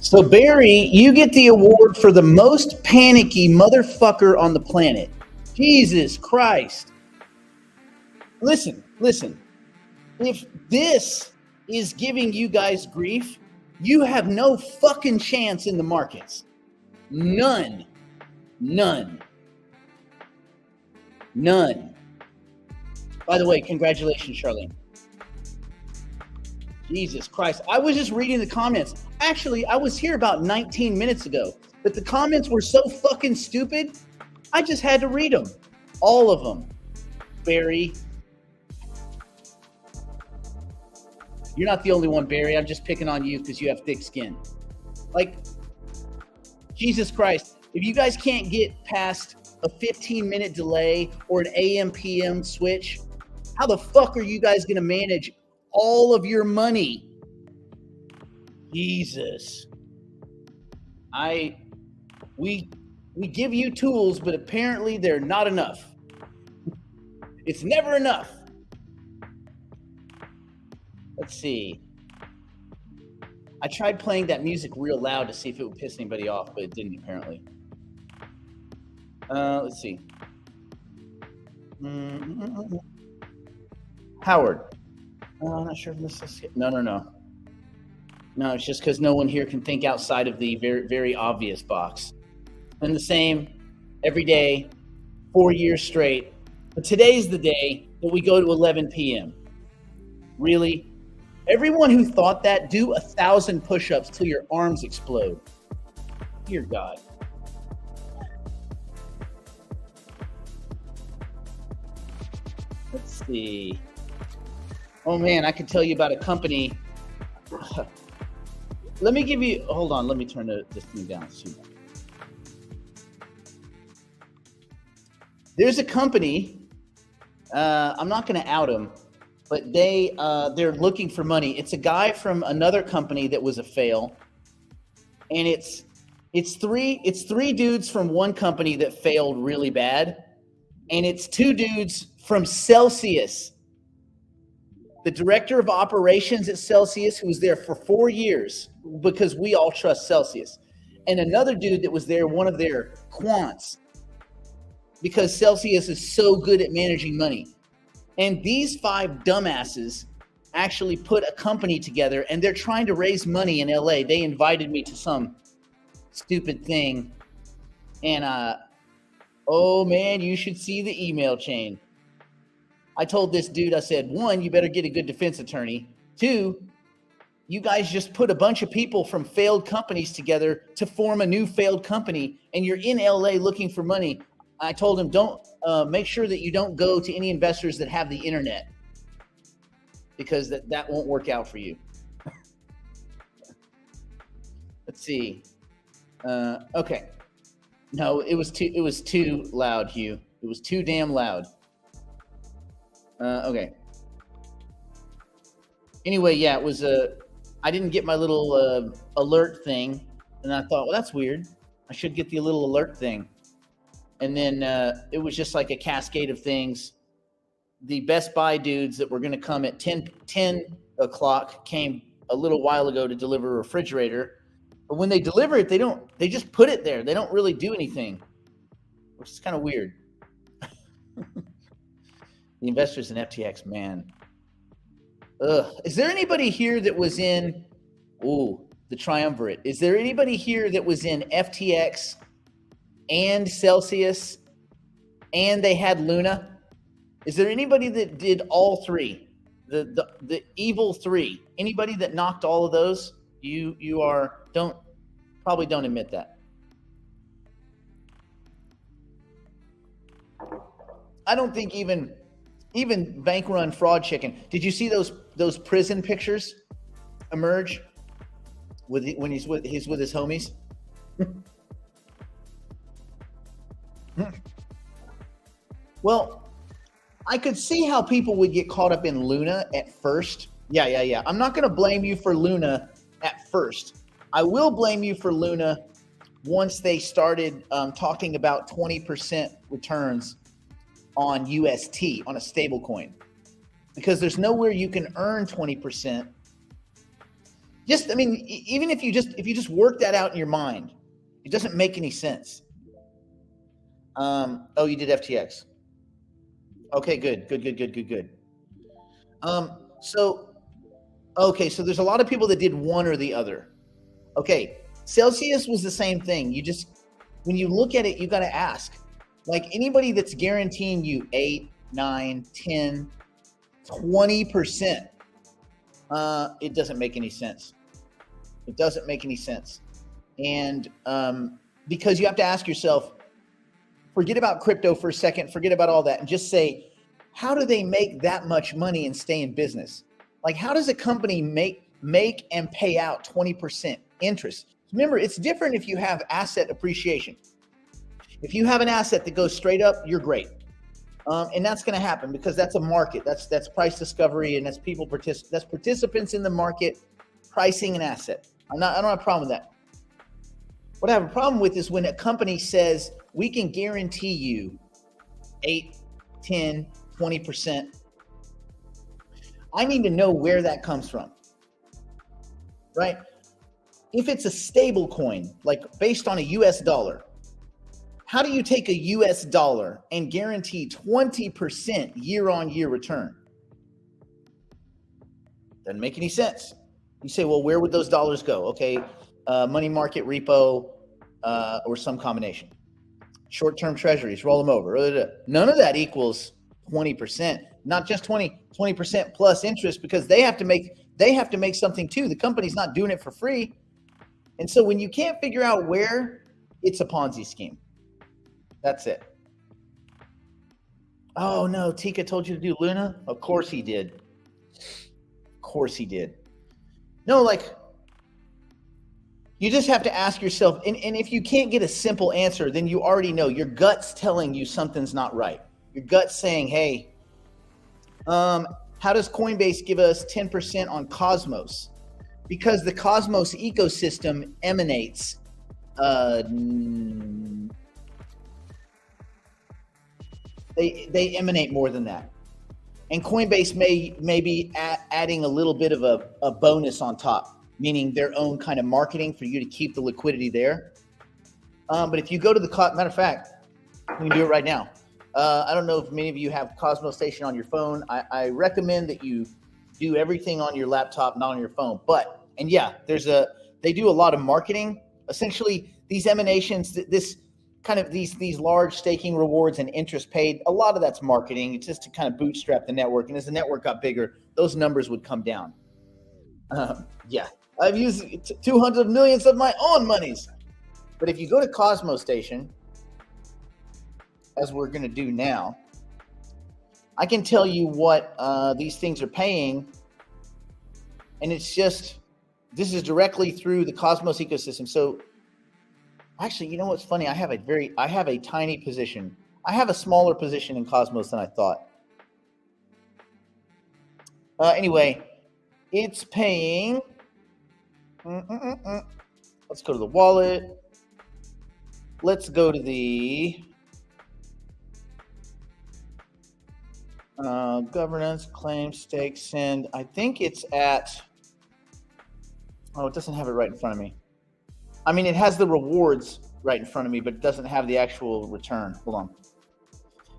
So, Barry, you get the award for the most panicky motherfucker on the planet. Jesus Christ. Listen. If this is giving you guys grief, you have no fucking chance in the markets. None. By the way, congratulations, Charlene. Jesus Christ. I was just reading the comments. Actually, I was here about 19 minutes ago, but the comments were so fucking stupid, I just had to read them. All of them. Barry. You're not the only one, Barry. I'm just picking on you because you have thick skin. Like, Jesus Christ. If you guys can't get past a 15-minute delay or an AM/PM switch, how the fuck are you guys going to manage all of your money? Jesus. We give you tools, but apparently they're not enough. It's never enough. Let's see. I tried playing that music real loud to see if it would piss anybody off, but it didn't apparently. Let's see. Howard. I'm not sure if this is... No. No, it's just because no one here can think outside of the very, very obvious box. And the same every day, 4 years straight. But today's the day that we go to 11 p.m. Really? Everyone who thought that, do 1,000 push-ups till your arms explode. Dear God. Let's see. Oh man, I could tell you about a company. Let me give you, hold on, let me turn this thing down. There's a company, I'm not going to out them, but they're looking for money. It's a guy from another company that was a fail, and it's three dudes from one company that failed really bad, and it's two dudes from Celsius. The director of operations at Celsius, who was there for 4 years, because we all trust Celsius, and another dude that was there, one of their quants, because Celsius is so good at managing money. And these 5 dumbasses actually put a company together, and they're trying to raise money in LA. They invited me to some stupid thing, and oh man, you should see the email chain. I told this dude, I said, 1, you better get a good defense attorney. 2, you guys just put a bunch of people from failed companies together to form a new failed company, and you're in LA looking for money. I told him, don't make sure that you don't go to any investors that have the internet, because that won't work out for you. Let's see. Okay. No, it was too loud, Hugh. It was too damn loud. Okay. Anyway, yeah, it was I didn't get my little alert thing, and I thought, well, that's weird. I should get the little alert thing. And then it was just like a cascade of things. The Best Buy dudes that were going to come at 10 o'clock came a little while ago to deliver a refrigerator. But when they deliver it, they just put it there. They don't really do anything, which is kind of weird. The investors in FTX, man. Ugh. Is there anybody here that was in, the triumvirate? Is there anybody here that was in FTX and Celsius and they had Luna? Is there anybody that did all three? The evil three? Anybody that knocked all of those? You probably don't admit that. I don't think even bank run fraud chicken. Did you see those prison pictures emerge when he's with his homies? Well, I could see how people would get caught up in Luna at first. Yeah. I'm not going to blame you for Luna at first. I will blame you for Luna once they started talking about 20% returns on UST, on a stable coin, because there's nowhere you can earn 20%. Just, I mean, even if you just work that out in your mind, it doesn't make any sense. Oh, you did FTX. Okay, good. So, okay, so there's a lot of people that did one or the other. Okay, Celsius was the same thing. You just, when you look at it, you got to ask, like, anybody that's guaranteeing you 8, 9, 10, 20%, it doesn't make any sense. It doesn't make any sense. And because you have to ask yourself, forget about crypto for a second, forget about all that, and just say, how do they make that much money and stay in business? Like, how does a company make and pay out 20% interest? Remember, it's different if you have asset appreciation. If you have an asset that goes straight up, you're great. And that's going to happen because that's a market. That's price discovery, and that's that's participants in the market pricing an asset. I don't have a problem with that. What I have a problem with is when a company says, we can guarantee you 8, 10, 20%. I need to know where that comes from, right? If it's a stable coin, like based on a US dollar, how do you take a US dollar and guarantee 20% year-on-year return? Doesn't make any sense. You say, well, where would those dollars go? Okay, money market, repo, or some combination. Short-term treasuries, roll them over. None of that equals 20%. Not just 20% plus interest, because they have to make something too. The company's not doing it for free. And so when you can't figure out where, it's a Ponzi scheme. That's it. Oh no, Tika told you to do Luna? Of course he did. Of course he did. No, like, you just have to ask yourself, and if you can't get a simple answer, then you already know your gut's telling you something's not right. Your gut's saying, hey, how does Coinbase give us 10% on Cosmos? Because the Cosmos ecosystem emanates they emanate more than that. And Coinbase may be adding a little bit of a bonus on top, meaning their own kind of marketing for you to keep the liquidity there. But if you go to the, matter of fact, we can do it right now. I don't know if many of you have Cosmos Station on your phone. I recommend that you do everything on your laptop, not on your phone. But, and yeah, they do a lot of marketing. Essentially, these emanations, this kind of these large staking rewards and interest paid, a lot of that's marketing. It's just to kind of bootstrap the network. And as the network got bigger, those numbers would come down. Yeah, I've used 200 millions of my own monies. But if you go to Cosmos Station, as we're going to do now, I can tell you what these things are paying. And it's just, this is directly through the Cosmos ecosystem. So actually, you know what's funny? I have a tiny position. I have a smaller position in Cosmos than I thought. Anyway, it's paying. Let's go to the wallet. Let's go to the governance, claim, stake, send. I think it's at, it doesn't have it right in front of me. I mean, it has the rewards right in front of me, but it doesn't have the actual return. Hold on.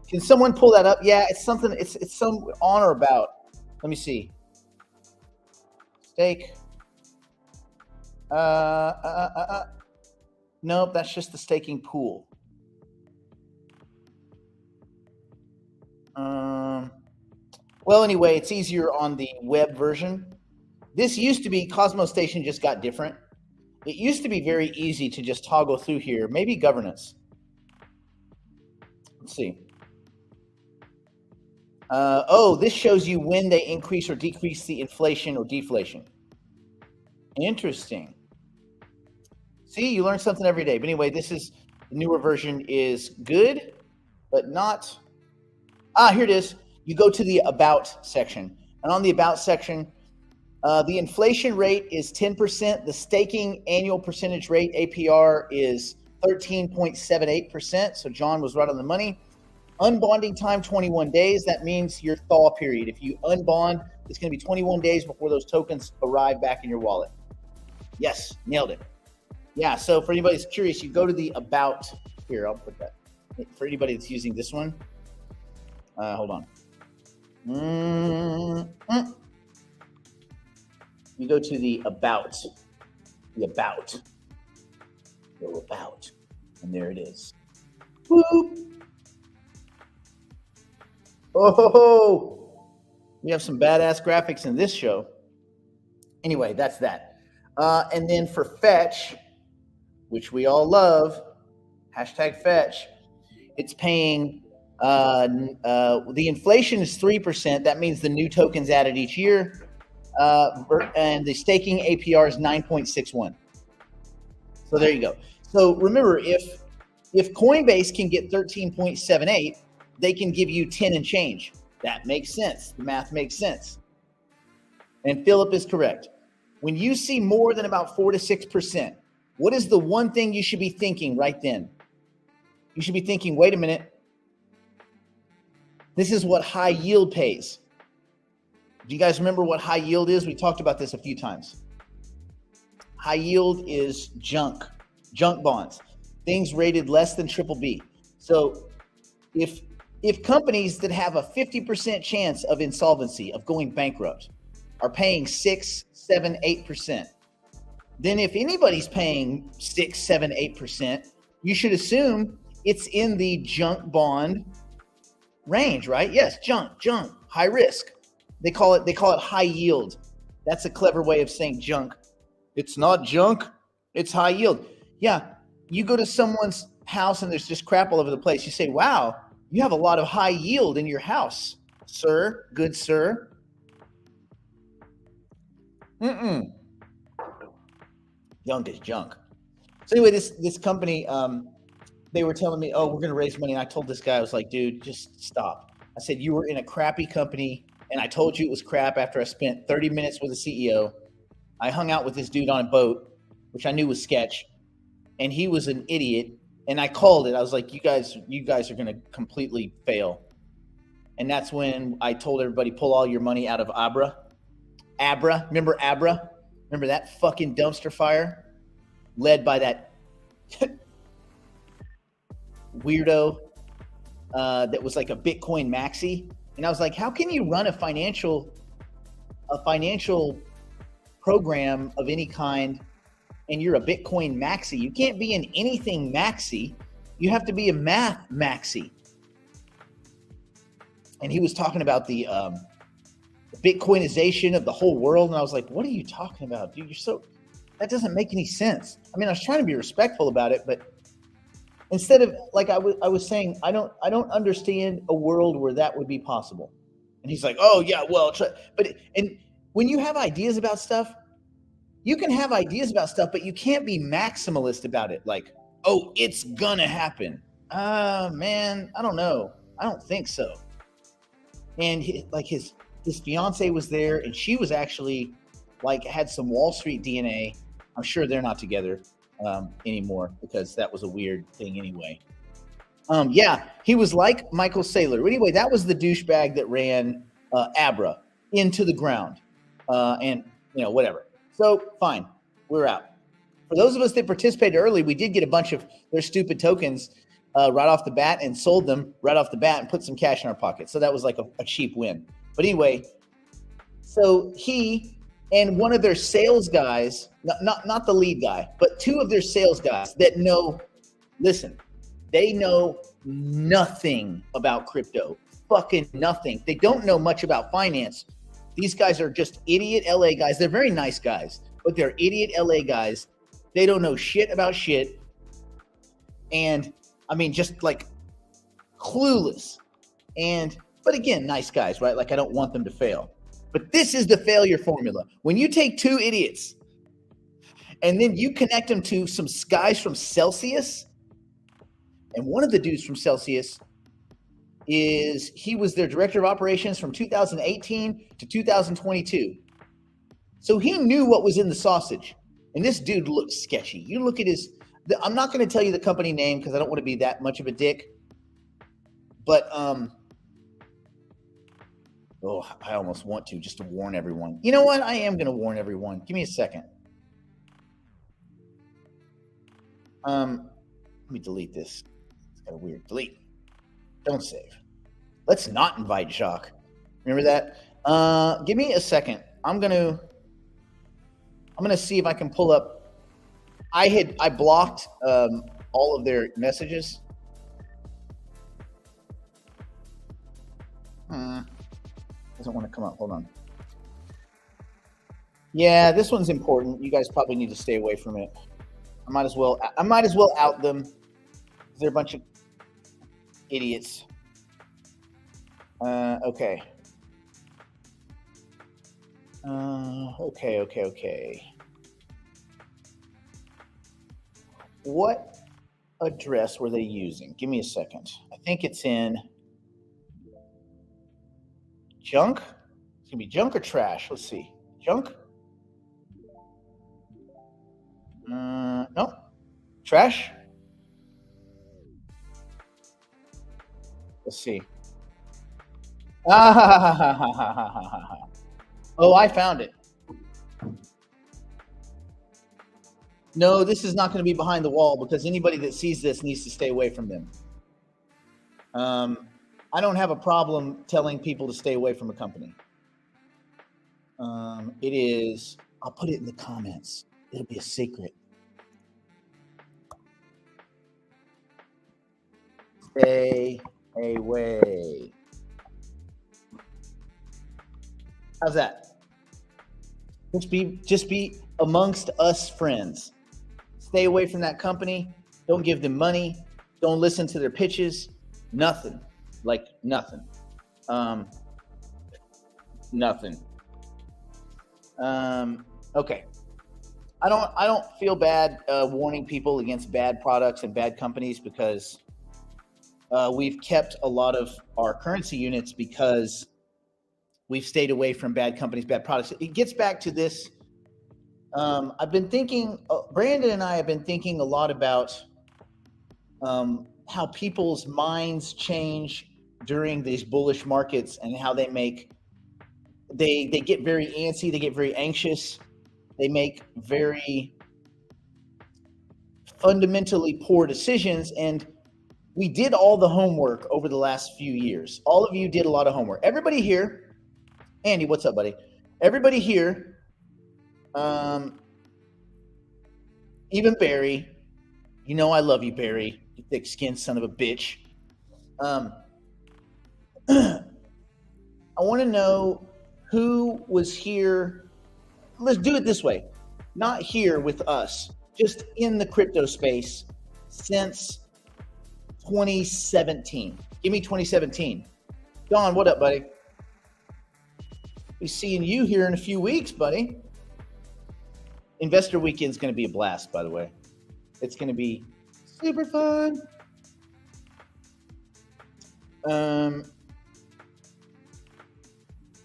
Can someone pull that up? Yeah, it's something, it's some on or about. Let me see. Stake. Nope, that's just the staking pool. Well, anyway, it's easier on the web version. This used to be, Cosmos Station just got different. It used to be very easy to just toggle through here. Maybe governance. Let's see. This shows you when they increase or decrease the inflation or deflation. Interesting. See, you learn something every day. But anyway, this is, the newer version is good, but not Here it is. You go to the About section. And on the About section, the inflation rate is 10%. The staking annual percentage rate, APR, is 13.78%. So John was right on the money. Unbonding time, 21 days. That means your thaw period. If you unbond, it's going to be 21 days before those tokens arrive back in your wallet. Yes, nailed it. Yeah, so for anybody that's curious, you go to the About. Here, I'll put that. For anybody that's using this one, hold on. You go to the About. The About. Go About. And there it is. Boop. Oh, we have some badass graphics in this show. Anyway, that's that. And then for Fetch, which we all love, hashtag Fetch, it's paying, the inflation is 3%. That means the new tokens added each year. And the staking APR is 9.61. So there you go. So remember, if Coinbase can get 13.78, they can give you 10 and change. That makes sense. The math makes sense. And Philip is correct. When you see more than about 4 to 6%, what is the one thing you should be thinking right then? You should be thinking, wait a minute. This is what high yield pays. Do you guys remember what high yield is? We talked about this a few times. High yield is junk bonds, things rated less than BBB. So if companies that have a 50% chance of insolvency, of going bankrupt, are paying 6, 7, 8%, then if anybody's paying 6, 7, 8%, you should assume it's in the junk bond range, right? Yes, junk, high risk. They call it high yield. That's a clever way of saying junk. It's not junk, it's high yield. Yeah, you go to someone's house and there's just crap all over the place. You say, wow, you have a lot of high yield in your house, sir, good sir. Junk is junk. So anyway, this company, they were telling me, oh, we're going to raise money. And I told this guy, I was like, dude, just stop. I said, you were in a crappy company, and I told you it was crap after I spent 30 minutes with the CEO. I hung out with this dude on a boat, which I knew was sketch, and he was an idiot. And I called it. I was like, you guys are going to completely fail. And that's when I told everybody, pull all your money out of Abra. Remember Abra? Remember that fucking dumpster fire led by that weirdo that was like a Bitcoin maxi? And I was like, how can you run a financial program of any kind and you're a Bitcoin maxi? You can't be in anything maxi. You have to be a math maxi. And he was talking about the Bitcoinization of the whole world. And I was like, what are you talking about, dude? That doesn't make any sense. I mean, I was trying to be respectful about it, but instead of, like I was saying, I don't understand a world where that would be possible. And he's like, oh yeah, well, and when you have ideas about stuff, you can have ideas about stuff, but you can't be maximalist about it. Like, oh, it's gonna happen. Man, I don't know. I don't think so. And his fiance was there, and she was actually had some Wall Street DNA. I'm sure they're not together anymore because that was a weird thing anyway. Yeah, he was like Michael Saylor. Anyway, that was the douchebag that ran Abra into the ground, and whatever. So fine, we're out. For those of us that participated early, we did get a bunch of their stupid tokens right off the bat and sold them right off the bat and put some cash in our pocket. So that was like a cheap win. But anyway, so he and one of their sales guys, not the lead guy, but two of their sales guys that they know nothing about crypto, fucking nothing. They don't know much about finance. These guys are just idiot LA guys. They're very nice guys, but they're idiot LA guys. They don't know shit about shit. And I mean, just like clueless. But again, nice guys, right? Like I don't want them to fail. But this is the failure formula. When you take two idiots and then you connect them to some guys from Celsius, and one of the dudes from Celsius is he was their director of operations from 2018 to 2022. So he knew what was in the sausage. And this dude looks sketchy. You look at I'm not going to tell you the company name because I don't want to be that much of a dick. But, I almost want to just to warn everyone. You know what? I am going to warn everyone. Give me a second. Let me delete this. It's kind of weird. Delete. Don't save. Let's not invite Jacques. Remember that? Give me a second. I'm gonna see if I can pull up. I blocked all of their messages. Doesn't want to come up. Hold on. Yeah, this one's important. You guys probably need to stay away from it. I might as well out them. They're a bunch of idiots. Okay. Okay. What address were they using? Give me a second. I think it's in junk. It's gonna be junk or trash. Let's see. Junk? No. Trash? Let's see. Oh, I found it. No, this is not going to be behind the wall because anybody that sees this needs to stay away from them. I don't have a problem telling people to stay away from a company. It is, I'll put it in the comments. It'll be a secret. Stay away. How's that? Just be amongst us friends. Stay away from that company. Don't give them money. Don't listen to their pitches. Nothing. Like nothing. Nothing. Okay. I don't feel bad warning people against bad products and bad companies because we've kept a lot of our currency units because we've stayed away from bad companies, bad products. It gets back to this. I've been thinking, Brandon and I have been thinking a lot about how people's minds change during these bullish markets and how they get very antsy, they get very anxious, they make very fundamentally poor decisions. And we did all the homework over the last few years. All of you did a lot of homework. Everybody here, Andy, what's up, buddy? Everybody here, even Barry, you know I love you, Barry, you thick-skinned son of a bitch. I want to know who was here. Let's do it this way. Not here with us, just in the crypto space since 2017. Give me 2017. Don, what up, buddy? Be seeing you here in a few weeks, buddy. Investor Weekend's going to be a blast, by the way. It's going to be super fun.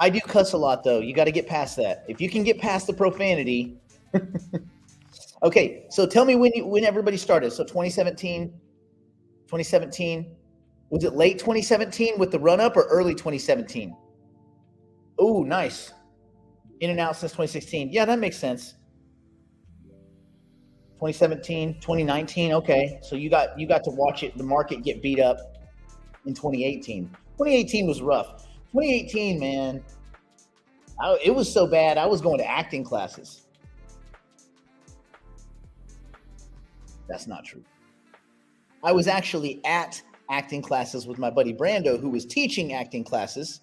I do cuss a lot, though. You got to get past that. If you can get past the profanity. Okay, so tell me when everybody started. So 2017, was it late 2017 with the run-up or early 2017? Oh, nice. In and out since 2016. Yeah, that makes sense. 2017, 2019. Okay, so you got to watch it, the market get beat up in 2018. 2018 was rough. 2018, man, it was so bad. I was going to acting classes. That's not true. I was actually at acting classes with my buddy Brando, who was teaching acting classes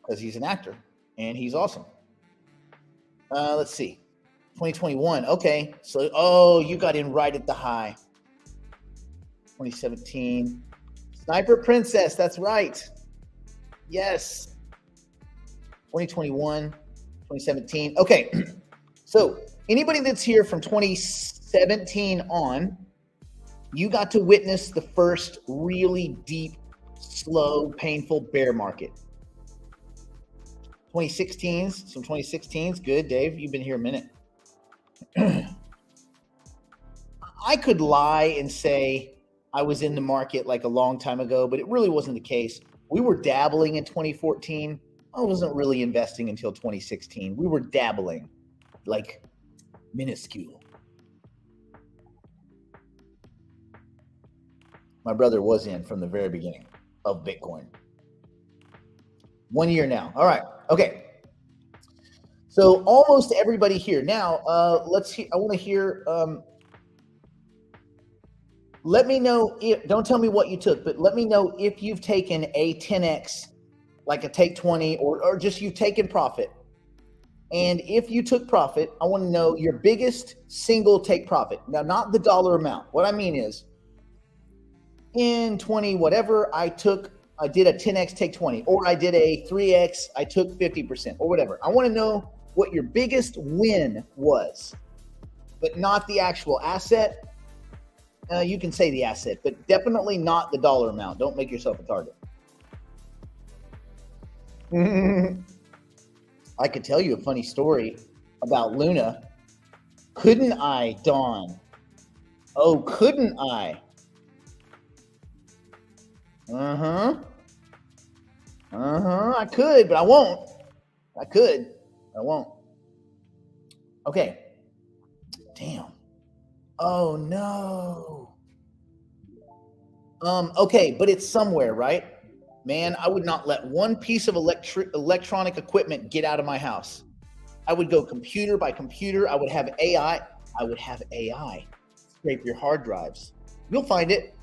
because he's an actor and he's awesome. Let's see. 2021. Okay. So, you got in right at the high. 2017. Sniper Princess. That's right. Yes. 2021, 2017. Okay. So anybody that's here from 2017 on, You got to witness the first really deep, slow, painful bear market. 2016s, some 2016s. Good, Dave. You've been here a minute. I could lie and say I was in the market like a long time ago, but it really wasn't the case. We were dabbling in 2014. I wasn't really investing until 2016. We were dabbling, like minuscule. My brother was in from the very beginning of Bitcoin. 1 year now. All right. Okay. So almost everybody here now. Let's hear. I want to hear. Let me know if. Don't tell me what you took, but let me know if you've taken a 10x, like a take 20, or just you've taken profit. And if you took profit, I want to know your biggest single take profit. Now, not the dollar amount. What I mean is, in 20 whatever, I did a 10x take 20, or I did a 3x, I took 50%, or whatever. I want to know what your biggest win was, but not the actual asset. You can say the asset, but definitely not the dollar amount. Don't make yourself a target. I could tell you a funny story about Luna. Couldn't I, Dawn? Oh, couldn't I? I could, but I won't. I could, but I won't. Okay. Damn. Oh no. Okay, but it's somewhere, right? Man, I would not let one piece of electronic equipment get out of my house. I would go computer by computer. I would have AI. Scrape your hard drives. You'll find it.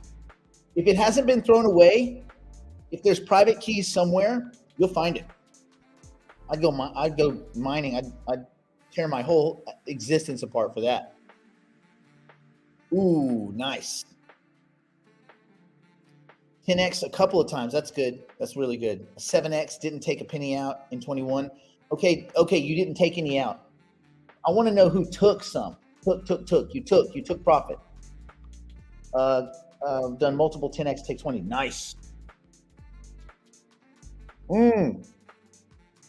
If it hasn't been thrown away, if there's private keys somewhere, you'll find it. I'd go mining. I'd tear my whole existence apart for that. Ooh, nice. 10x a couple of times. That's good. That's really good. 7x didn't take a penny out in 21. Okay, you didn't take any out. I want to know who took some. You took profit. Done multiple 10x take 20. Nice.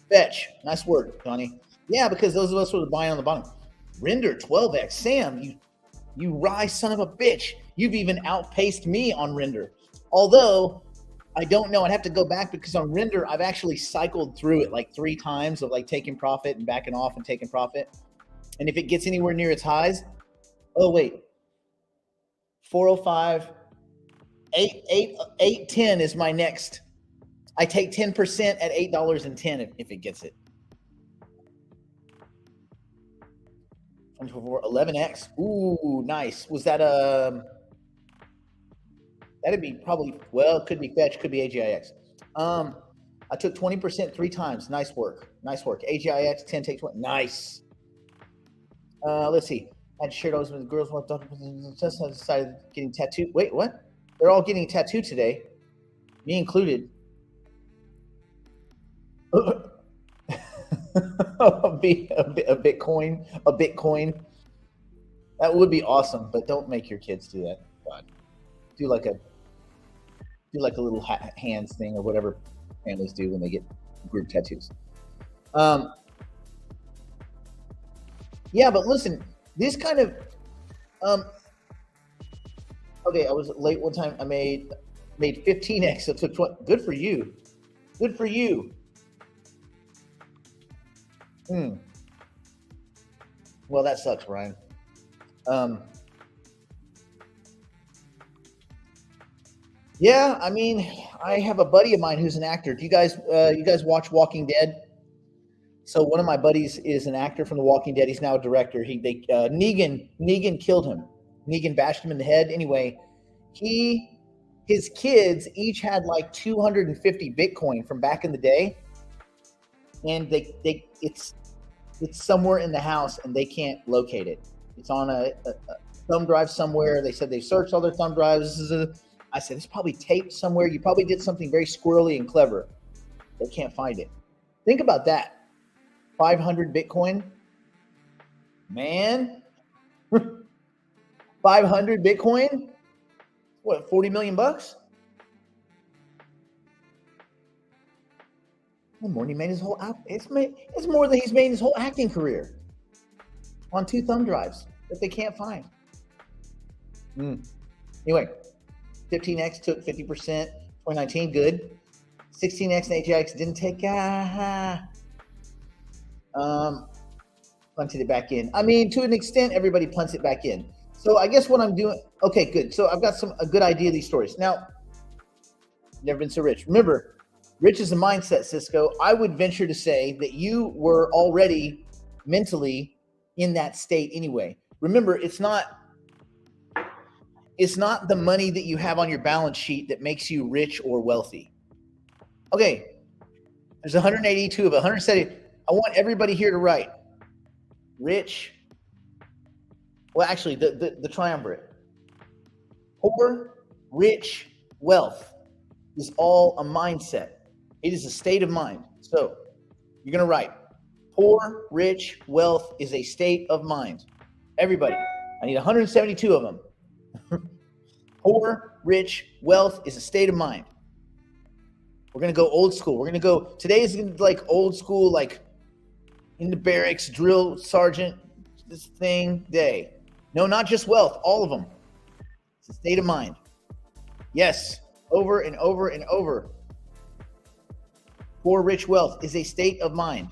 Fetch. Nice work, Johnny. Yeah, because those of us were buying on the bottom. Render 12x. Sam, you rye son of a bitch. You've even outpaced me on render. Although I don't know, I'd have to go back because on render, I've actually cycled through it like 3 times of like taking profit and backing off and taking profit. And if it gets anywhere near its highs, oh wait, 405, 810 is my next. I take 10% at $8.10 if it gets it. 11x. Ooh, nice. Was that that'd be probably, well, it could be Fetch, could be AGIX. I took 20% 3 times. Nice work. AGIX 10 take 20. Nice. Let's see. I had shared those with the girls. Just decided getting tattooed. Wait, what? They're all getting tattooed today, me included. a Bitcoin. That would be awesome, but don't make your kids do that. God. Do like a little hands thing or whatever families do when they get group tattoos. Yeah, but listen, this kind of okay, I was late one time. I made 15x. So it took 20. Good for you. Well, that sucks, Brian. Yeah, I mean, I have a buddy of mine who's an actor. Do you guys watch Walking Dead? So one of my buddies is an actor from The Walking Dead. He's now a director. Negan killed him. Negan bashed him in the head. Anyway, his kids each had like 250 Bitcoin from back in the day, and it's somewhere in the house and they can't locate it. It's on a thumb drive somewhere. They said they searched all their thumb drives. I said, it's probably taped somewhere. You probably did something very squirrely and clever. They can't find it. Think about that. 500 Bitcoin. Man. 500 Bitcoin? What, 40 million bucks? More than he made his whole it's more than he's made his whole acting career on 2 thumb drives that they can't find. Anyway, 15X took 50%, 2019, good. 16X and HX didn't take punted it back in. I mean, to an extent, everybody punts it back in. So I guess what I'm doing, okay, good. So I've got a good idea of these stories. Now, never been so rich. Remember, rich is a mindset, Cisco. I would venture to say that you were already mentally in that state anyway. Remember, it's not the money that you have on your balance sheet that makes you rich or wealthy. Okay, there's 182 of 170. I want everybody here to write rich. Well, actually, the triumvirate. Poor, rich, wealth is all a mindset. It is a state of mind. So you're going to write poor, rich, wealth is a state of mind. Everybody, I need 172 of them. Poor, rich, wealth is a state of mind. We're going to go old school. We're going to go, today is going to be like old school, like in the barracks, drill sergeant, this thing day. No, not just wealth, all of them. It's a state of mind. Yes, over and over and over. Poor, rich, wealth is a state of mind.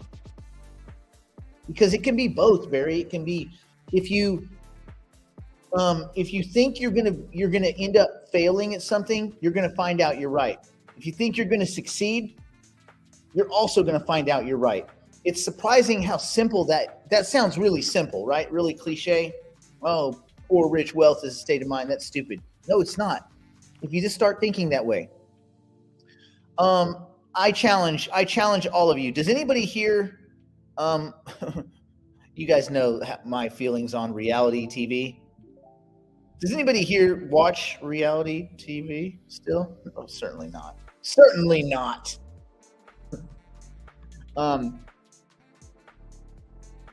Because it can be both, Barry. It can be, if you think you're gonna end up failing at something, you're gonna find out you're right. If you think you're gonna succeed, you're also gonna find out you're right. It's surprising how simple that sounds. Really simple, right? Really cliche. Oh, poor, rich, wealth is a state of mind. That's stupid. No, it's not. If you just start thinking that way. I challenge all of you. Does anybody here? You guys know my feelings on reality TV. Does anybody here watch reality TV still? Oh, certainly not. Certainly not.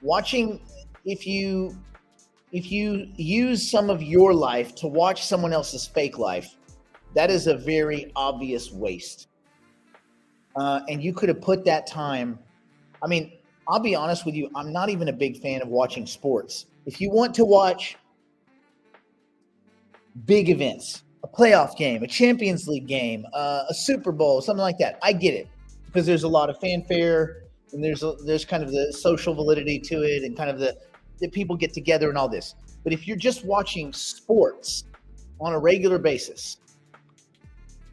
Watching, if you use some of your life to watch someone else's fake life, that is a very obvious waste. And you could have put that time. I mean, I'll be honest with you. I'm not even a big fan of watching sports. If you want to watch big events, a playoff game, a Champions League game, a Super Bowl, something like that, I get it, because there's a lot of fanfare and there's kind of the social validity to it, and kind of the people get together and all this. But if you're just watching sports on a regular basis,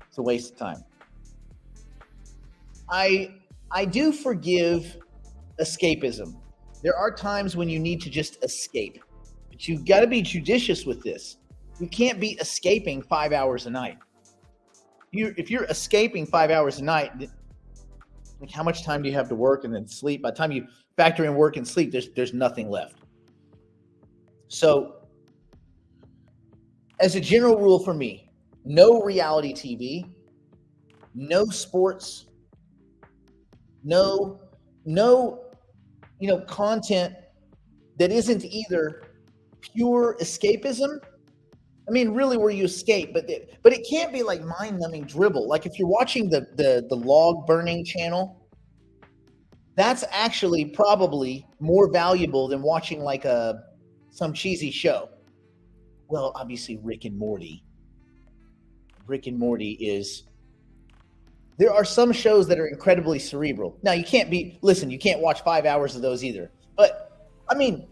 it's a waste of time. I do forgive escapism. There are times when you need to just escape, but you've got to be judicious with this. You can't be escaping 5 hours a night. If you're escaping 5 hours a night, like, how much time do you have to work and then sleep? By the time you factor in work and sleep, there's nothing left. So, as a general rule for me, no reality TV, no sports, no content that isn't either pure escapism. I mean, really, where you escape, but it can't be like mind-numbing dribble. Like if you're watching the log burning channel, that's actually probably more valuable than watching like some cheesy show. Well, obviously, Rick and Morty. Rick and Morty is. There are some shows that are incredibly cerebral. Now, you can't watch 5 hours of those either. But, I mean,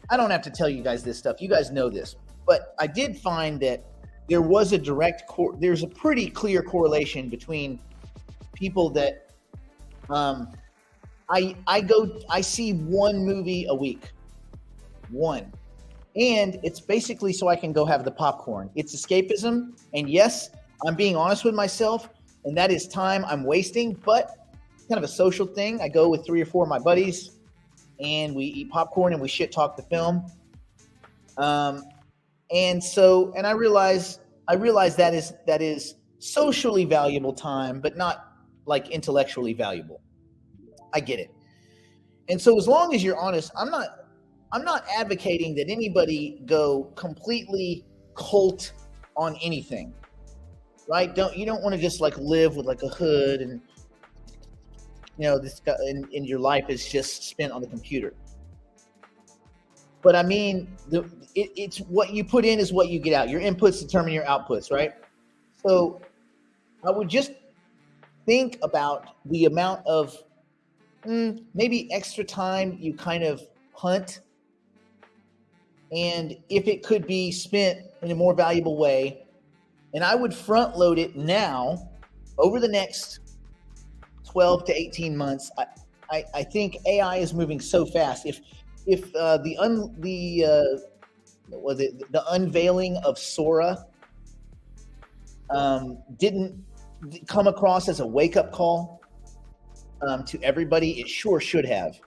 I don't have to tell you guys this stuff. You guys know this. But I did find that there was there's a pretty clear correlation between people that I see one movie a week. One. And it's basically so I can go have the popcorn. It's escapism. And yes, I'm being honest with myself. And that is time I'm wasting, but kind of a social thing. I go with 3 or 4 of my buddies, and we eat popcorn and we shit talk the film. And I realize that is socially valuable time, but not like intellectually valuable. I get it. And so as long as you're honest, I'm not advocating that anybody go completely cult on anything, right? You don't want to just like live with like a hood and this guy in your life is just spent on the computer. But I mean, it's what you put in is what you get out. Your inputs determine your outputs, right? So I would just think about the amount of maybe extra time you kind of hunt, and if it could be spent in a more valuable way. And I would front load it now over the next 12 to 18 months. I think AI is moving so fast. If the unveiling of Sora didn't come across as a wake up call to everybody, it sure should have.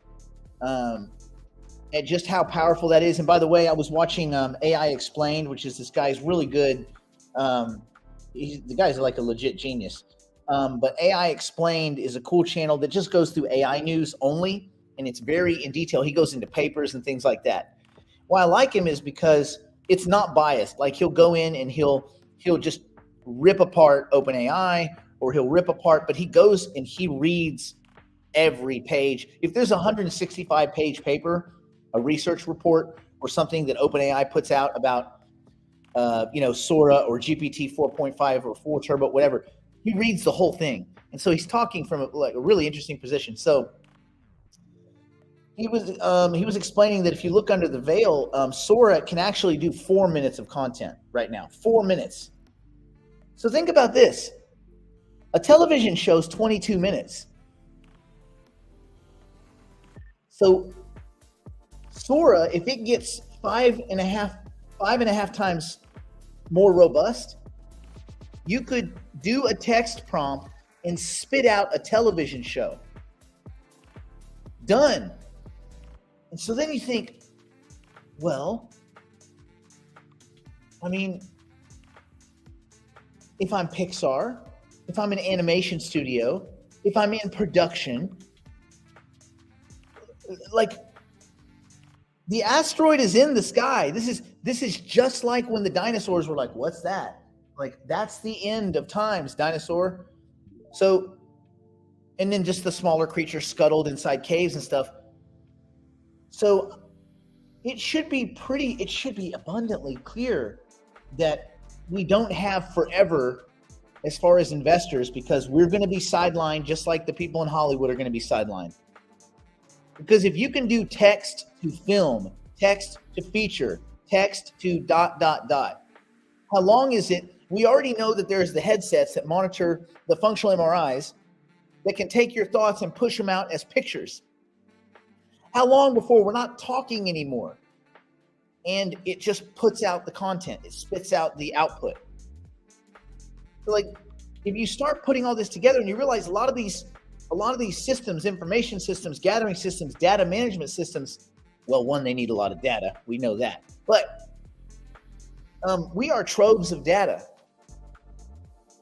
And just how powerful that is. And by the way, I was watching AI Explained, which is this guy's really good. The guy's like a legit genius. But AI Explained is a cool channel that just goes through AI news only, and it's very in detail. He goes into papers and things like that. Why I like him is because it's not biased. Like he'll go in and he'll just rip apart OpenAI, or he'll rip apart, but he goes and he reads every page. If there's a 165-page paper, a research report, or something that OpenAI puts out about Sora or GPT 4.5 or 4 Turbo, whatever, he reads the whole thing. And so he's talking from a really interesting position. So he was explaining that if you look under the veil, Sora can actually do 4 minutes of content right now. 4 minutes. So think about this. A television show's 22 minutes. So Sora, if it gets five and a half times more robust, you could do a text prompt and spit out a television show. Done. And so then you think, well, I mean, if I'm Pixar, if I'm an animation studio, if I'm in production, like the asteroid is in the sky. This is just like when the dinosaurs were like, what's that? Like, that's the end of times, dinosaur. So, and then just the smaller creatures scuttled inside caves and stuff. So it should be abundantly clear that we don't have forever as far as investors, because we're going to be sidelined just like the people in Hollywood are going to be sidelined. Because if you can do text to film, text to feature, text to ... How long is it? We already know that there's the headsets that monitor the functional MRIs that can take your thoughts and push them out as pictures. How long before we're not talking anymore? And it just puts out the content. It spits out the output. So like, if you start putting all this together and you realize a lot of these systems, information systems, gathering systems, data management systems, well, one, they need a lot of data. We know that. But we are troves of data.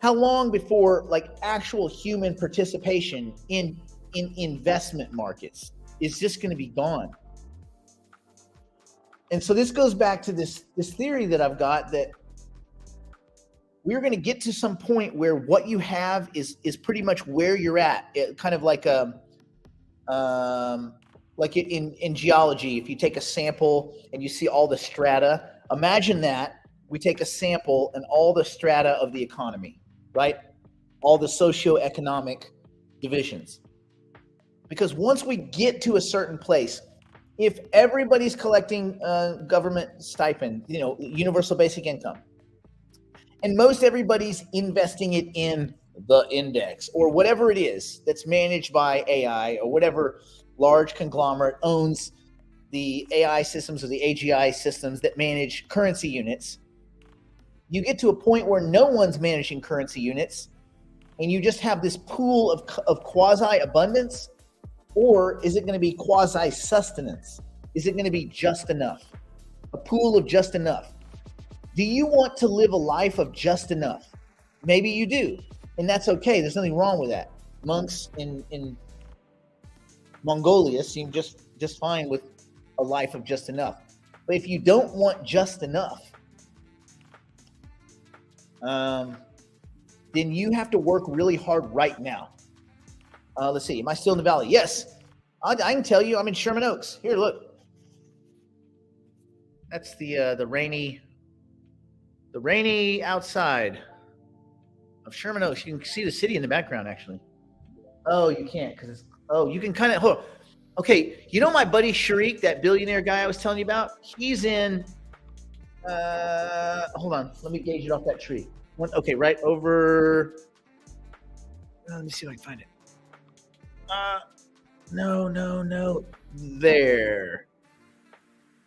How long before like actual human participation in investment markets is just going to be gone? And so this goes back to this theory that I've got, that we're going to get to some point where what you have is pretty much where you're at. It, kind of like in geology, if you take a sample and you see all the strata, imagine that we take a sample and all the strata of the economy, right? All the socioeconomic divisions. Because once we get to a certain place, if everybody's collecting government stipend, universal basic income, and most everybody's investing it in the index or whatever it is that's managed by AI, or whatever large conglomerate owns the AI systems or the AGI systems that manage currency units, you get to a point where no one's managing currency units and you just have this pool of quasi-abundance. Or is it going to be quasi-sustenance? Is it going to be just enough? A pool of just enough. Do you want to live a life of just enough? Maybe you do, and that's okay. There's nothing wrong with that. Monks in Mongolia seem just fine with a life of just enough. But if you don't want just enough, um, then you have to work really hard right now. Let's see. Am I still in the valley? Yes. I can tell you I'm in Sherman Oaks. Here, look. That's the rainy outside of Sherman Oaks. You can see the city in the background, actually. Oh, you can't because it's. Oh, you can kind of. Okay, you know my buddy Sharik, that billionaire guy I was telling you about. He's in. Hold on. Let me gauge it off that tree. Okay, right over. Let me see if I can find it. No. There.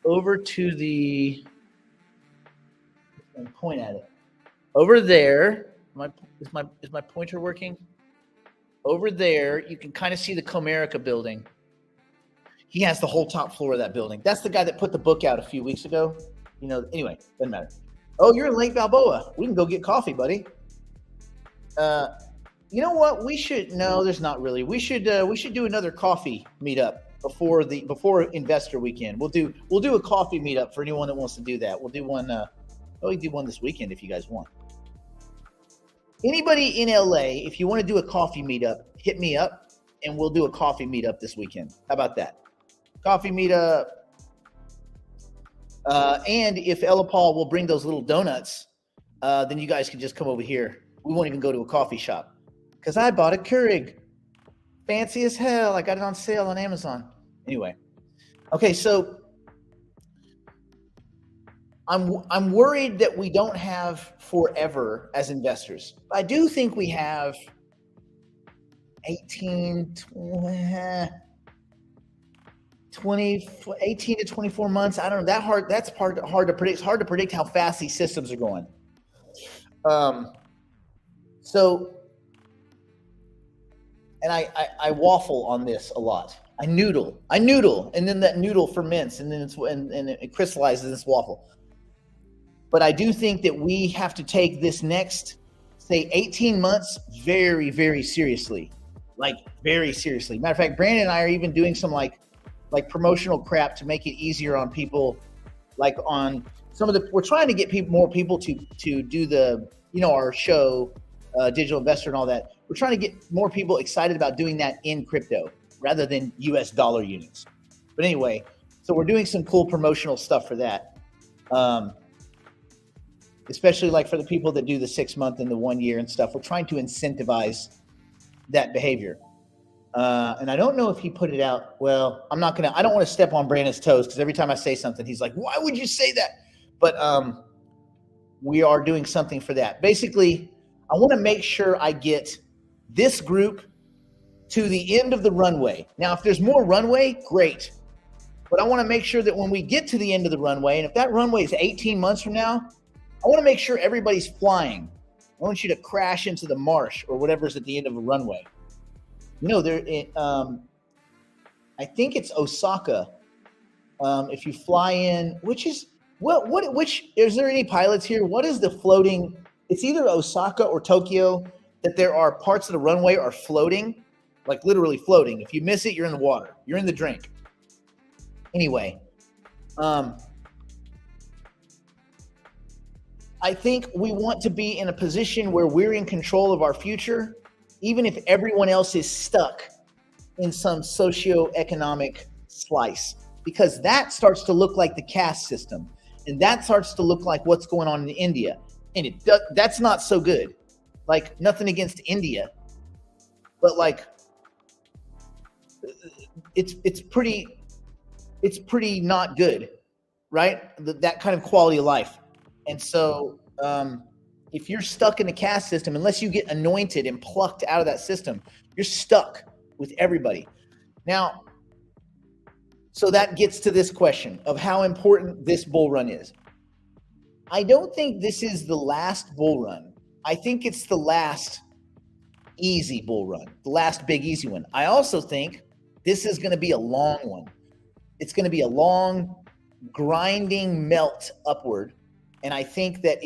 Over to the. Point at it. Over there. Is my pointer working? Over there, you can kind of see the Comerica building. He has the whole top floor of that building. That's the guy that put the book out a few weeks ago. Anyway, doesn't matter. Oh, you're in Lake Balboa. We can go get coffee, buddy. You know what? No, there's not really. We should do another coffee meetup before investor weekend. We'll do a coffee meetup for anyone that wants to do that. We'll do one. We can do one this weekend if you guys want. Anybody in LA, if you want to do a coffee meetup, hit me up and we'll do a coffee meetup this weekend. How about that? Coffee meetup. And if Ella Paul will bring those little donuts, then you guys can just come over here. We won't even go to a coffee shop because I bought a Keurig. Fancy as hell. I got it on sale on Amazon. Anyway. Okay, so I'm worried that we don't have forever as investors. I do think we have 18 to 24 months. I don't know. That's hard to predict. It's hard to predict how fast these systems are going. And I waffle on this a lot. I noodle, and then that noodle ferments, and then it crystallizes this waffle. But I do think that we have to take this next, say, 18 months very, very seriously. Like, very seriously. Matter of fact, Brandon and I are even doing some like promotional crap to make it easier on people. Like on we're trying to get more people to do the, our show, Digital Investor and all that. We're trying to get more people excited about doing that in crypto rather than US dollar units. But anyway, so we're doing some cool promotional stuff for that. Especially like for the people that do the 6 month and the 1 year and stuff. We're trying to incentivize that behavior. And I don't know if he put it out. Well, I don't want to step on Brandon's toes because every time I say something, he's like, why would you say that? But we are doing something for that. Basically, I want to make sure I get this group to the end of the runway. Now, if there's more runway, great. But I want to make sure that when we get to the end of the runway, and if that runway is 18 months from now, I want to make sure everybody's flying. I want you to crash into the marsh or whatever's at the end of a runway. I think it's Osaka. If you fly in, which is is there any pilots here? What is the floating? It's either Osaka or Tokyo that there are parts of the runway are floating, like literally floating. If you miss it, you're in the water. You're in the drink. Anyway, I think we want to be in a position where we're in control of our future, even if everyone else is stuck in some socioeconomic slice, because that starts to look like the caste system, and that starts to look like what's going on in India, and that's not so good. Like, nothing against India, but like it's pretty not good, right? That kind of quality of life. And so if you're stuck in the caste system, unless you get anointed and plucked out of that system, you're stuck with everybody. Now, so that gets to this question of how important this bull run is. I don't think this is the last bull run. I think it's the last easy bull run, the last big easy one. I also think this is going to be a long one. It's going to be a long, grinding melt upward. And I think that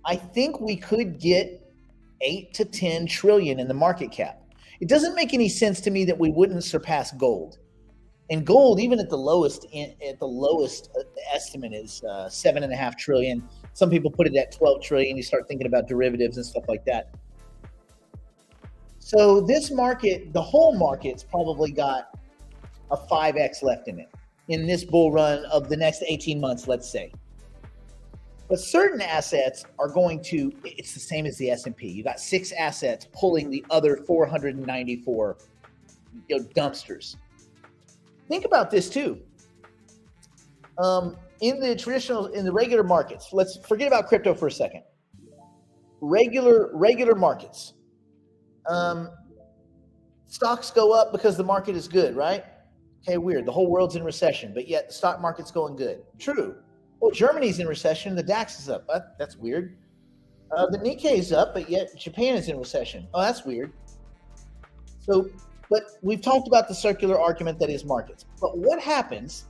I think we could get 8 to 10 trillion in the market cap. It doesn't make any sense to me that we wouldn't surpass gold. And gold, even at the lowest estimate is 7.5 trillion. Some people put it at 12 trillion. You start thinking about derivatives and stuff like that. So this market, the whole market's probably got a 5x left in it in this bull run of the next 18 months, let's say. But certain assets are going to, it's the same as the S&P. You got 6 assets pulling the other 494 dumpsters. Think about this too. In the regular markets, let's forget about crypto for a second. Regular markets. Stocks go up because the market is good, right? Okay, weird. The whole world's in recession, but yet the stock market's going good. True. Well, Germany's in recession. The DAX is up. That's weird. The Nikkei is up, but yet Japan is in recession. Oh, that's weird. So, but we've talked about the circular argument that is markets. But what happens?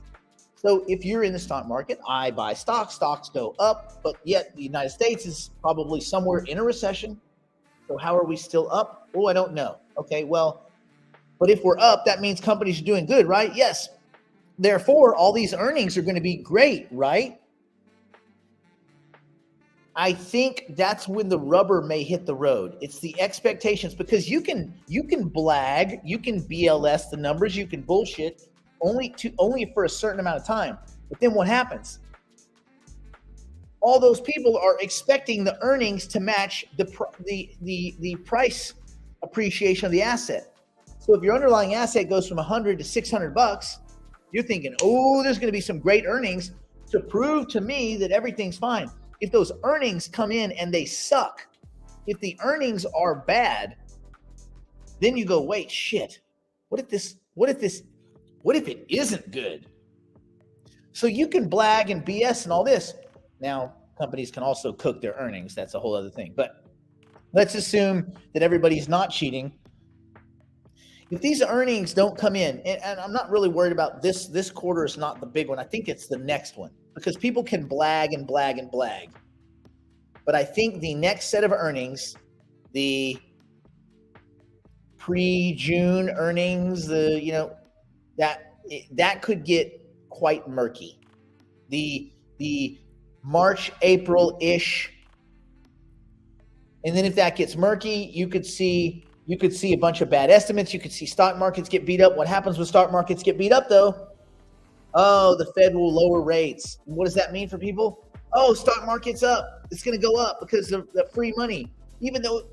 So if you're in the stock market, I buy stocks, stocks go up, but yet the United States is probably somewhere in a recession. So how are we still up? Oh, I don't know. Okay, well, but if we're up, that means companies are doing good, right? Yes. Therefore, all these earnings are going to be great, right? I think that's when the rubber may hit the road. It's the expectations, because you can blag, you can BLS the numbers, you can bullshit only for a certain amount of time. But then what happens? All those people are expecting the earnings to match the price appreciation of the asset. So if your underlying asset goes from $100 to $600, you're thinking, oh, there's going to be some great earnings to prove to me that everything's fine. If those earnings come in and they suck, if the earnings are bad, then you go, wait, shit. What if it isn't good? So you can blag and BS and all this. Now, companies can also cook their earnings. That's a whole other thing. But let's assume that everybody's not cheating. If these earnings don't come in, and I'm not really worried about this quarter is not the big one. I think it's the next one, because people can blag and blag and blag. But I think the next set of earnings, the pre-June earnings, that could get quite murky. The March, April-ish. And then if that gets murky, you could see a bunch of bad estimates. You could see stock markets get beat up. What happens when stock markets get beat up, though? Oh, the Fed will lower rates. What does that mean for people? Oh, stock market's up. It's going to go up because of the free money, even though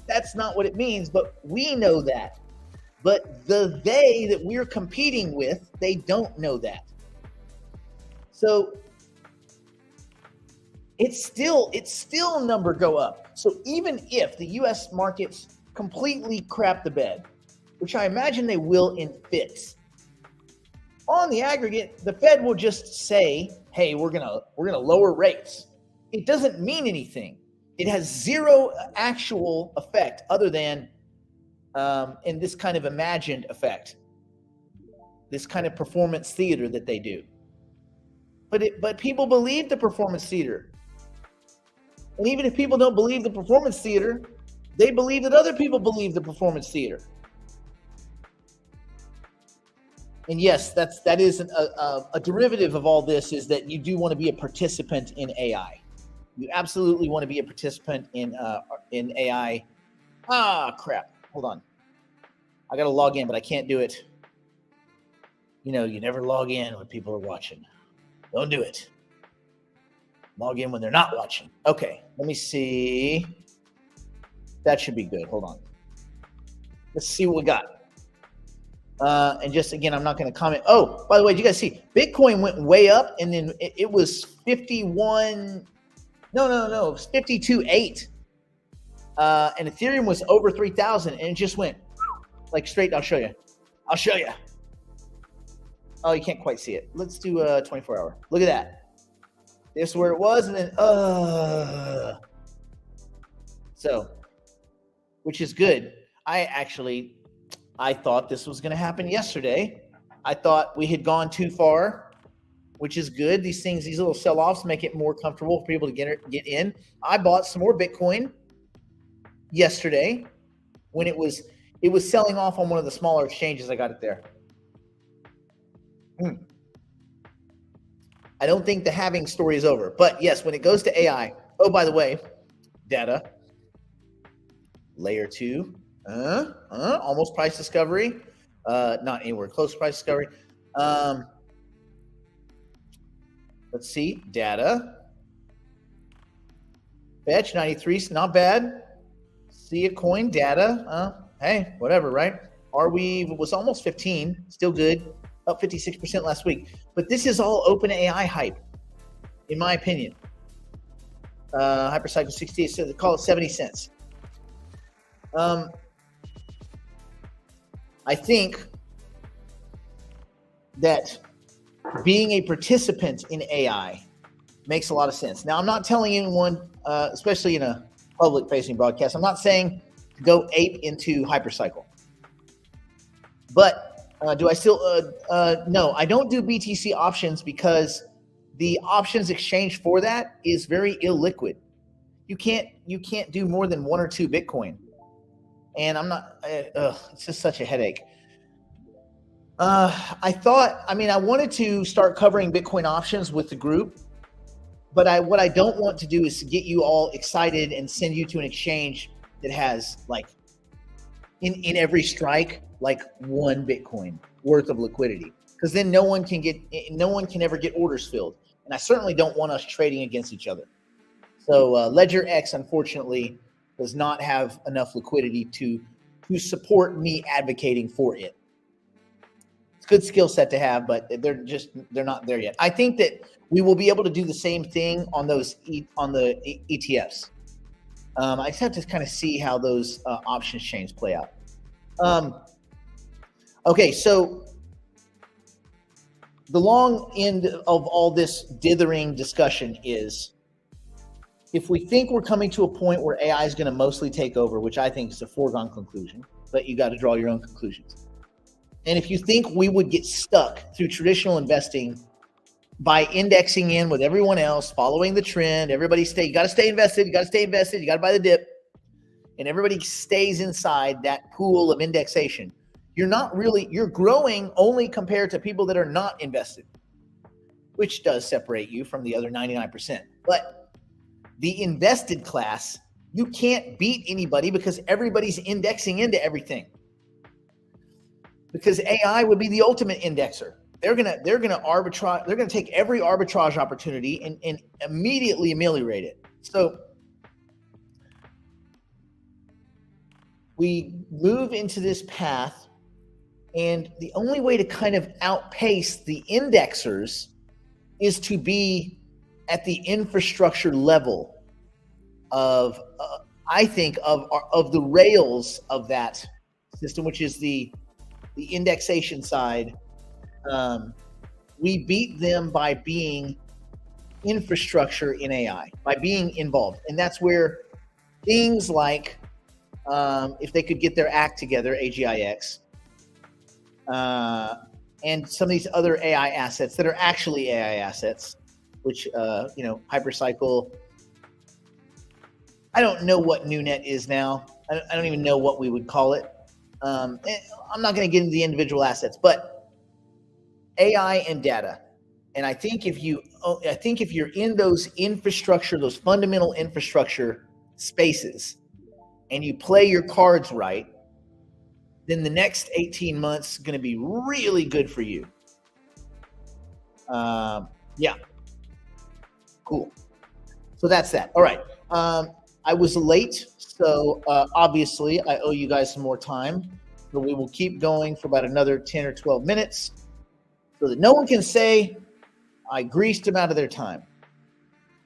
that's not what it means. But we know that. But they that we're competing with, they don't know that. So it's still number go up. So even if the U.S. markets completely crap the bed, which I imagine they will in fits, on the aggregate, the Fed will just say, hey, we're gonna lower rates. It doesn't mean anything. It has zero actual effect other than in this kind of imagined effect, this kind of performance theater that they do. But people believe the performance theater. And even if people don't believe the performance theater, they believe that other people believe the performance theater. And yes, that is a derivative of all this, is that you do want to be a participant in AI. You absolutely want to be a participant in AI. Ah, crap. Hold on. I got to log in, but I can't do it. You never log in when people are watching. Don't do it. Log in when they're not watching. Okay, let me see. That should be good. Hold on. Let's see what we got. And just again, I'm not going to comment. Oh, by the way, did you guys see Bitcoin went way up, and then it was 51. No, it was 52.8. And Ethereum was over 3,000, and it just went like straight. I'll show you. Oh, you can't quite see it. Let's do 24 hour. Look at that. This is where it was, and then so, which is good. I thought this was going to happen yesterday. I thought we had gone too far, which is good. These little sell-offs make it more comfortable for people to get in. I bought some more Bitcoin yesterday when it was selling off on one of the smaller exchanges. I got it there. I don't think the halving story is over. But yes, when it goes to AI, oh, by the way, data, layer 2, almost price discovery, not anywhere close to price discovery. Let's see, data, fetch 93, not bad. See a coin, data, hey, whatever, right? Arweave was almost 15, still good, up 56% last week. But this is all open AI hype, in my opinion. Hypercycle 68, so they call it 70 cents. I think that being a participant in AI makes a lot of sense. Now, I'm not telling anyone, especially in a public-facing broadcast, I'm not saying to go ape into Hypercycle. But do I still, no, I don't do BTC options because the options exchange for that is very illiquid. You can't do more than 1 or 2 Bitcoin. And I'm not, it's just such a headache. I wanted to start covering Bitcoin options with the group, but what I don't want to do is get you all excited and send you to an exchange that has like in every strike, like 1 Bitcoin worth of liquidity, because then no one can ever get orders filled. And I certainly don't want us trading against each other. So Ledger X, unfortunately, does not have enough liquidity to support me advocating for it. It's a good skill set to have, but they're not there yet. I think that we will be able to do the same thing on those on the ETFs. I just have to kind of see how those options chains play out. Okay, so the long end of all this dithering discussion is, if we think we're coming to a point where AI is going to mostly take over, which I think is a foregone conclusion, but you got to draw your own conclusions. And if you think we would get stuck through traditional investing by indexing in with everyone else, following the trend, you got to stay invested, you got to buy the dip, and everybody stays inside that pool of indexation, you're growing only compared to people that are not invested, which does separate you from the other 99%. But the invested class, you can't beat anybody because everybody's indexing into everything. Because AI would be the ultimate indexer. They're gonna arbitrage. They're gonna take every arbitrage opportunity and immediately ameliorate it. So we move into this path, and the only way to kind of outpace the indexers is to be at the infrastructure level of, I think, of the rails of that system, which is the indexation side. We beat them by being infrastructure in AI, by being involved. And that's where things like, if they could get their act together, AGIX, and some of these other AI assets that are actually AI assets, which, Hypercycle, I don't know what NewNet is now. I don't even know what we would call it. I'm not going to get into the individual assets, but AI and data. And I think if you're in those infrastructure, those fundamental infrastructure spaces, and you play your cards right, then the next 18 months is going to be really good for you. Yeah. Cool. So that's that. All right. I was late, so obviously I owe you guys some more time. So we will keep going for about another 10 or 12 minutes so that no one can say I greased them out of their time.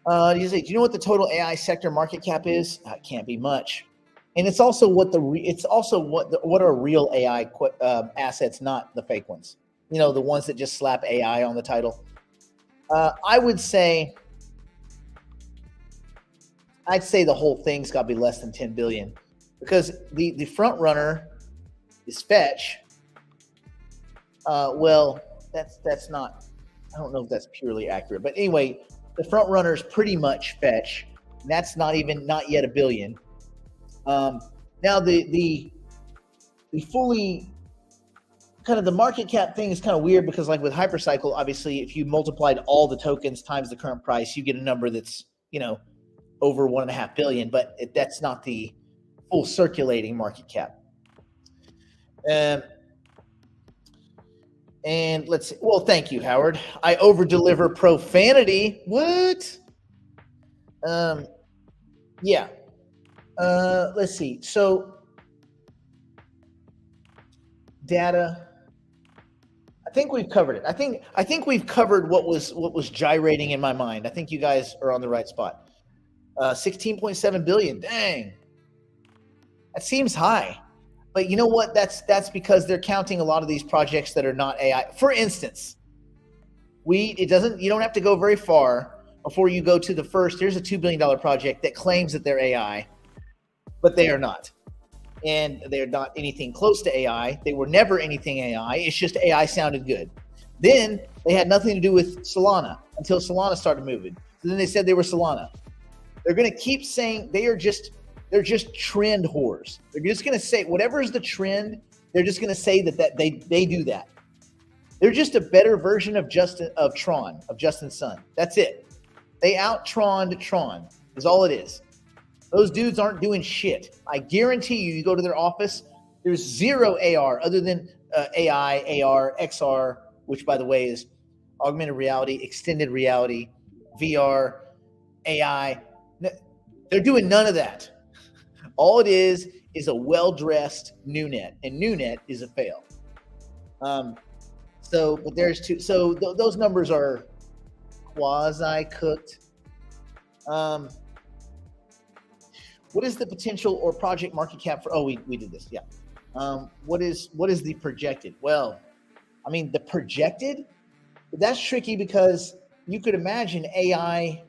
You say, do you know what the total AI sector market cap is? It can't be much. And it's also what are real AI assets, not the fake ones. You know, the ones that just slap AI on the title. I'd say the whole thing's got to be less than 10 billion, because the front runner is Fetch. Well, that's not. I don't know if that's purely accurate, but anyway, the front runner is pretty much Fetch. And that's not yet a billion. Now the fully kind of the market cap thing is kind of weird because, like with Hypercycle, obviously, if you multiplied all the tokens times the current price, you get a number that's, over 1.5 billion, but that's not the full circulating market cap. And let's see. Well, thank you, Howard. I over deliver profanity. What? Yeah. Let's see. So data. I think we've covered it. I think we've covered what was gyrating in my mind. I think you guys are on the right spot. 16.7 billion. Dang. That seems high. But you know what? That's because they're counting a lot of these projects that are not AI. For instance, you don't have to go very far before you go to the first. Here's a $2 billion project that claims that they're AI, but they are not. And they're not anything close to AI. They were never anything AI. It's just AI sounded good. Then they had nothing to do with Solana until Solana started moving. So then they said they were Solana. They're going to keep saying they're just trend whores. They're just going to say whatever is the trend. They're just going to say that they do that. They're just a better version of Justin's son. That's it. They out-troned Tron is all it is. Those dudes aren't doing shit. I guarantee you go to their office, there's zero AR other than AI, AR, XR, which by the way is augmented reality, extended reality, VR, AI. They're doing none of that. All it is a well-dressed NewNet, and NewNet is a fail. But there's two. So those numbers are quasi-cooked. What is the potential or project market cap for? Oh, we did this. Yeah. What is the projected? Well, I mean the projected. That's tricky because you could imagine AI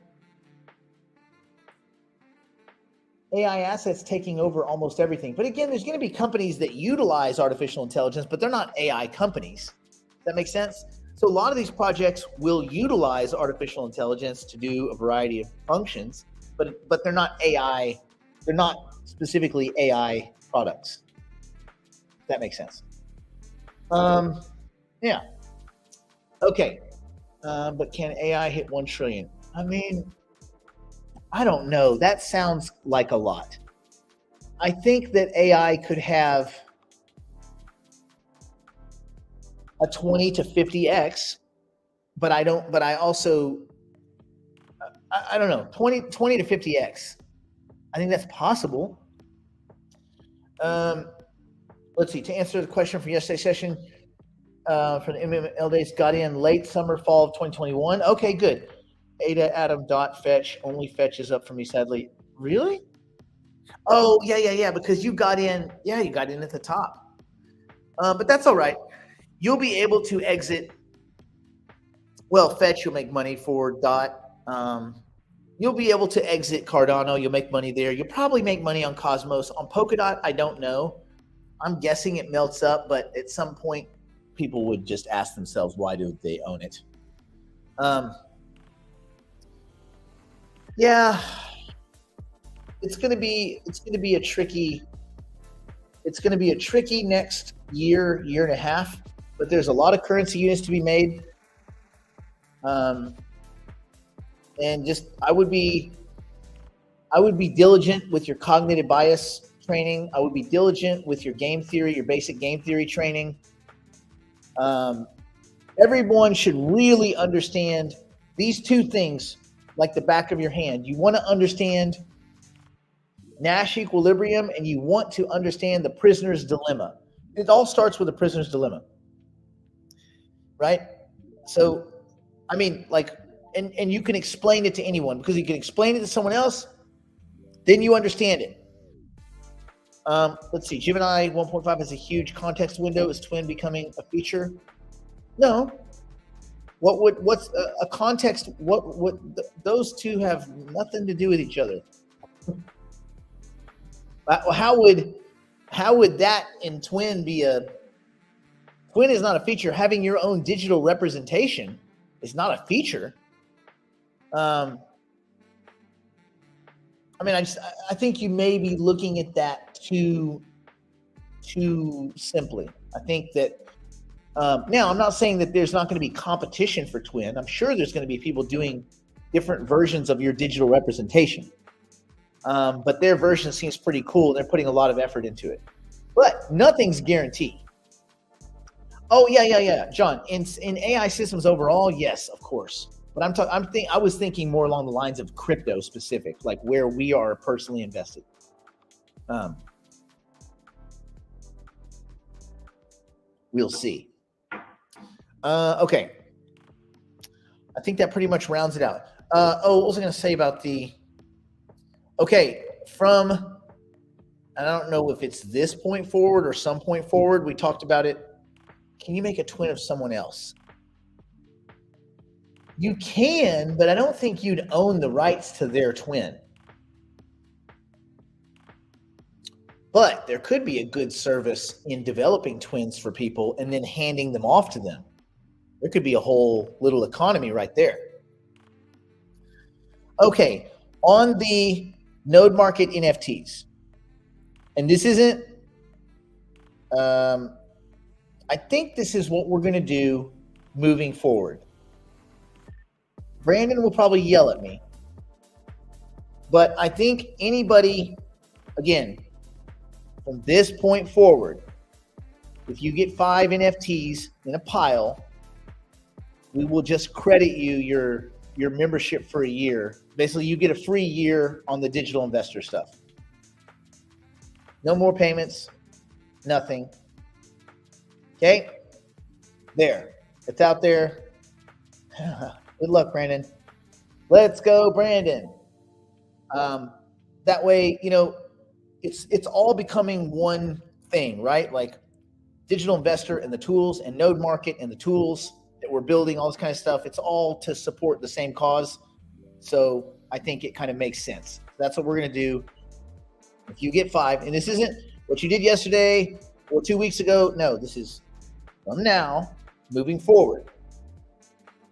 assets taking over almost everything. But again, there's going to be companies that utilize artificial intelligence, but they're not AI companies. Does that make sense? So a lot of these projects will utilize artificial intelligence to do a variety of functions, but they're not AI. They're not specifically AI products. If that makes sense. Yeah. Okay. But can AI hit 1 trillion? I mean, I don't know. That sounds like a lot. I think that AI could have a 20 to 50x, but I don't know, 20 to 50x. I think that's possible. Let's see. To answer the question from yesterday's session, for the MML days, got in late summer, fall of 2021. Okay, good. Ada Adam dot fetch only fetches up for me, sadly. Really? Oh, yeah. Because you got in. Yeah, you got in at the top. But that's all right. You'll be able to exit. Well, fetch, you'll make money for dot. You'll be able to exit Cardano. You'll make money there. You'll probably make money on Cosmos. On Polkadot, I don't know. I'm guessing it melts up, but at some point, people would just ask themselves, why do they own it? Yeah, it's gonna be a tricky next year and a half. But there's a lot of currency units to be made. And just I would be diligent with your cognitive bias training. I would be diligent with your game theory, your basic game theory training. Everyone should really understand these two things like the back of your hand. You want to understand Nash equilibrium, and you want to understand the prisoner's dilemma. It all starts with the prisoner's dilemma, right? So, I mean, like, and you can explain it to anyone, because you can explain it to someone else, then you understand it. Let's see. Gemini 1.5 has a huge context window. Is Twin becoming a feature? No. What's a context? Those two have nothing to do with each other. How would that in Twin be a? Twin is not a feature. Having your own digital representation is not a feature. I mean, I think you may be looking at that too simply. I think that Now, I'm not saying that there's not going to be competition for Twin. I'm sure there's going to be people doing different versions of your digital representation. But their version seems pretty cool. They're putting a lot of effort into it. But nothing's guaranteed. Oh, yeah. John, in AI systems overall, yes, of course. But I was thinking more along the lines of crypto specific, like where we are personally invested. We'll see. Okay. I think that pretty much rounds it out. What was I going to say about from, I don't know if it's this point forward or some point forward, we talked about it. Can you make a twin of someone else? You can, but I don't think you'd own the rights to their twin. But there could be a good service in developing twins for people and then handing them off to them. There could be a whole little economy right there. Okay, on the node market NFTs, and this isn't, I think this is what we're going to do moving forward. Brandon will probably yell at me, but I think anybody, again, from this point forward, if you get 5 NFTs in a pile, we will just credit you your membership for a year. Basically, you get a free year on the digital investor stuff. No more payments, nothing. Okay? There. It's out there. Good luck, Brandon. Let's go, Brandon. That way, it's all becoming one thing, right? Like digital investor and the tools and node market and the tools that we're building, all this kind of stuff. It's all to support the same cause. So I think it kind of makes sense. That's what we're going to do. If you get 5, and this isn't what you did yesterday or 2 weeks ago. No, this is from now moving forward.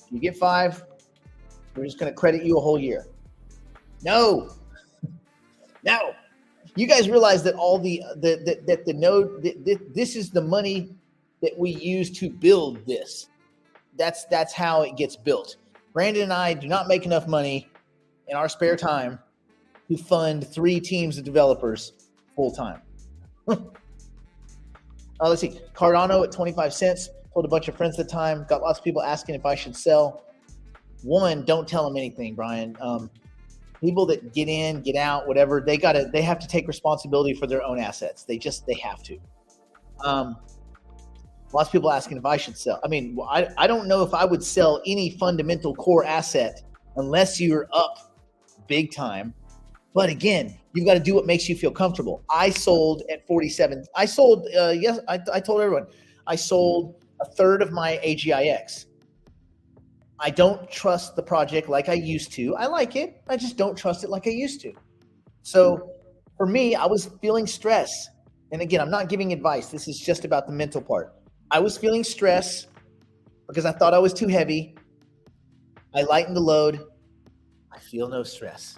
If you get 5, we're just going to credit you a whole year. No. You guys realize that all the node, this is the money that we use to build this. That's how it gets built. Brandon and I do not make enough money in our spare time to fund 3 teams of developers full time. Let's see. Cardano at 25 cents. Told a bunch of friends at the time. Got lots of people asking if I should sell. One, don't tell them anything, Brian. People that get in, get out, whatever, they have to take responsibility for their own assets. They have to. Lots of people asking if I should sell. I mean, I don't know if I would sell any fundamental core asset unless you're up big time. But again, you've got to do what makes you feel comfortable. I sold at 47. I sold, I told everyone, I sold a third of my AGIX. I don't trust the project like I used to. I like it. I just don't trust it like I used to. So for me, I was feeling stress. And again, I'm not giving advice. This is just about the mental part. I was feeling stress because I thought I was too heavy. I lightened the load. I feel no stress.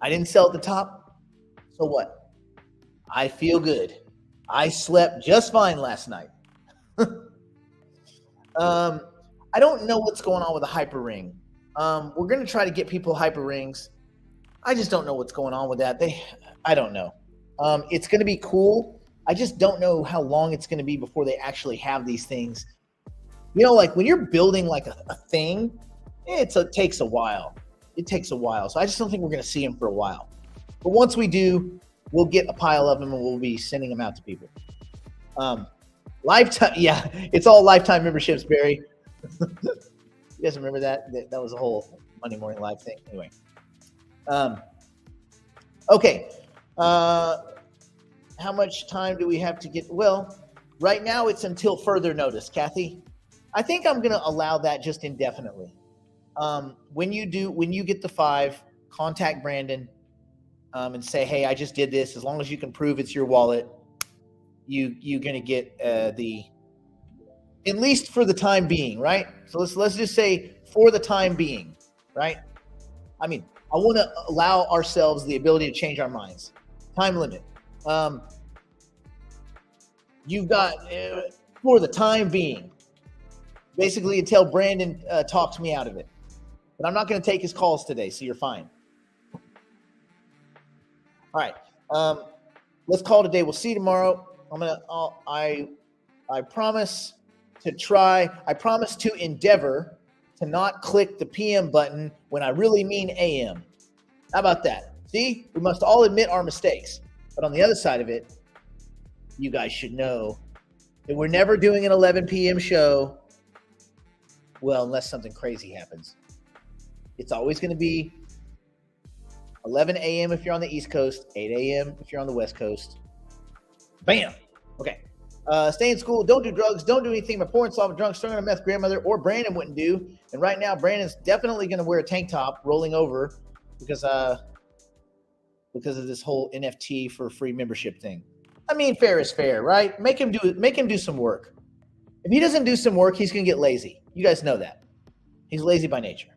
I didn't sell at the top. So what? I feel good. I slept just fine last night. I don't know what's going on with the hyper ring. We're going to try to get people hyper rings. I just don't know what's going on with that. I don't know. It's going to be cool. I just don't know how long it's going to be before they actually have these things. Like when you're building like a thing, it takes a while. It takes a while. So I just don't think we're going to see them for a while. But once we do, we'll get a pile of them and we'll be sending them out to people. Lifetime. Yeah, it's all lifetime memberships, Barry. You guys remember that? That was a whole Monday Morning Live thing. Anyway. Okay. How much time do we have to get? Well, right now it's until further notice, Kathy. I think I'm going to allow that just indefinitely. When you get the 5, contact Brandon and say, hey, I just did this. As long as you can prove it's your wallet, you're going to get at least for the time being, right? So let's just say for the time being, right? I mean, I want to allow ourselves the ability to change our minds. Time limit. You've got for the time being. Basically, until Brandon talks me out of it. But I'm not going to take his calls today, so you're fine. All right. Let's call it a day. We'll see you tomorrow. I promise to try. I promise to endeavor to not click the PM button when I really mean AM. How about that? See, we must all admit our mistakes. But on the other side of it, you guys should know that we're never doing an 11 p.m. show. Well, unless something crazy happens. It's always going to be 11 a.m. if you're on the East Coast, 8 a.m. if you're on the West Coast. Bam. Okay. Stay in school. Don't do drugs. Don't do anything my poor and soft drunk, strung on a meth grandmother or Brandon wouldn't do. And right now, Brandon's definitely going to wear a tank top rolling over because of this whole NFT for free membership thing. I mean, fair is fair, right? Make him do some work. If he doesn't do some work, he's going to get lazy. You guys know that. He's lazy by nature.